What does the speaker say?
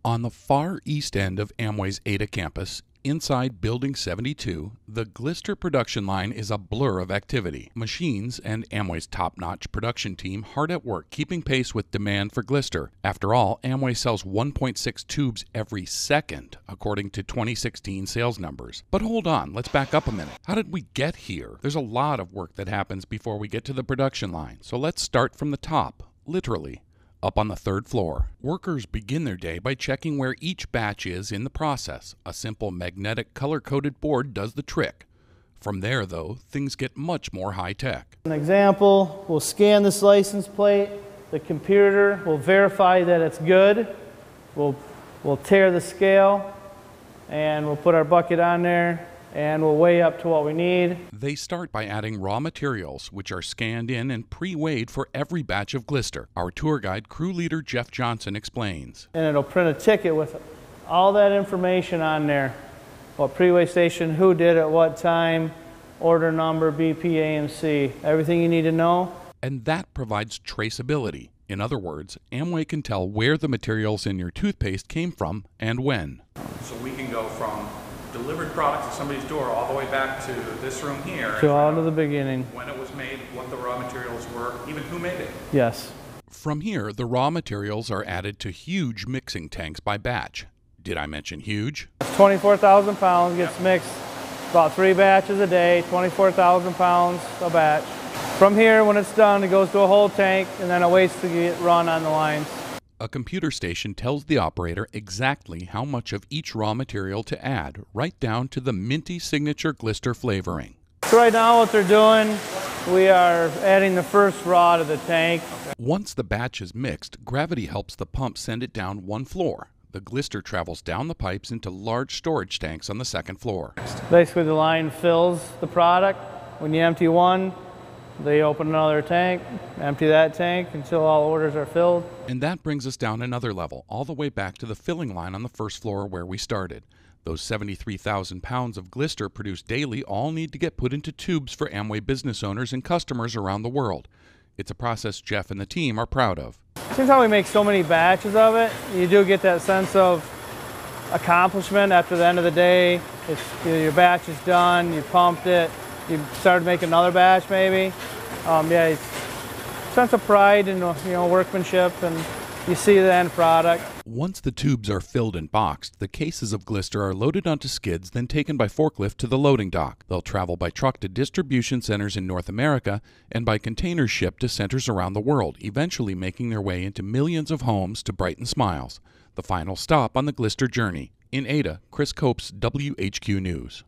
On the far east end of Amway's Ada campus, inside Building 72, the Glister production line is a blur of activity. Machines and Amway's top-notch production team hard at work keeping pace with demand for Glister. After all, Amway sells 1.6 tubes every second, according to 2016 sales numbers. But hold on, let's back up a minute. How did we get here? There's a lot of work that happens before we get to the production line, so let's start from the top, literally. Up on the third floor, workers begin their day by checking where each batch is in the process. A simple magnetic color-coded board does the trick. From there, though, things get much more high-tech. An example, we'll scan this license plate. The computer will verify that it's good. We'll tear the scale, and we'll put our bucket on there, and we'll weigh up to what we need. They start by adding raw materials, which are scanned in and pre-weighed for every batch of Glister. Our tour guide, crew leader Jeff Johnson, explains. And it'll print a ticket with all that information on there. What pre-weigh station, who did it, what time, order number, BP, AMC, everything you need to know. And that provides traceability. In other words, Amway can tell where the materials in your toothpaste came from and when. So we can go from delivered product to somebody's door all the way back to this room here. To all to the beginning. When it was made, what the raw materials were, even who made it. Yes. From here, the raw materials are added to huge mixing tanks by batch. Did I mention huge? 24,000 pounds gets mixed about 3 batches a day, 24,000 pounds a batch. From here, when it's done, it goes to a whole tank and then it waits to get run on the lines. A computer station tells the operator exactly how much of each raw material to add, right down to the minty signature Glister flavoring. So right now what they're doing, we are adding the first raw to the tank. Once the batch is mixed, gravity helps the pump send it down one floor. The Glister travels down the pipes into large storage tanks on the second floor. Basically the line fills the product. When you empty one, they open another tank, empty that tank until all orders are filled. And that brings us down another level, all the way back to the filling line on the first floor where we started. Those 73,000 pounds of Glister produced daily all need to get put into tubes for Amway business owners and customers around the world. It's a process Jeff and the team are proud of. Since how we make so many batches of it, you do get that sense of accomplishment after the end of the day. Your batch is done, you pumped it, you started making another batch maybe. Yeah, it's a sense of pride and workmanship, and you see the end product. Once the tubes are filled and boxed, the cases of Glister are loaded onto skids, then taken by forklift to the loading dock. They'll travel by truck to distribution centers in North America and by container ship to centers around the world, eventually making their way into millions of homes to brighten smiles. The final stop on the Glister journey. In Ada, Chris Copes, WHQ News.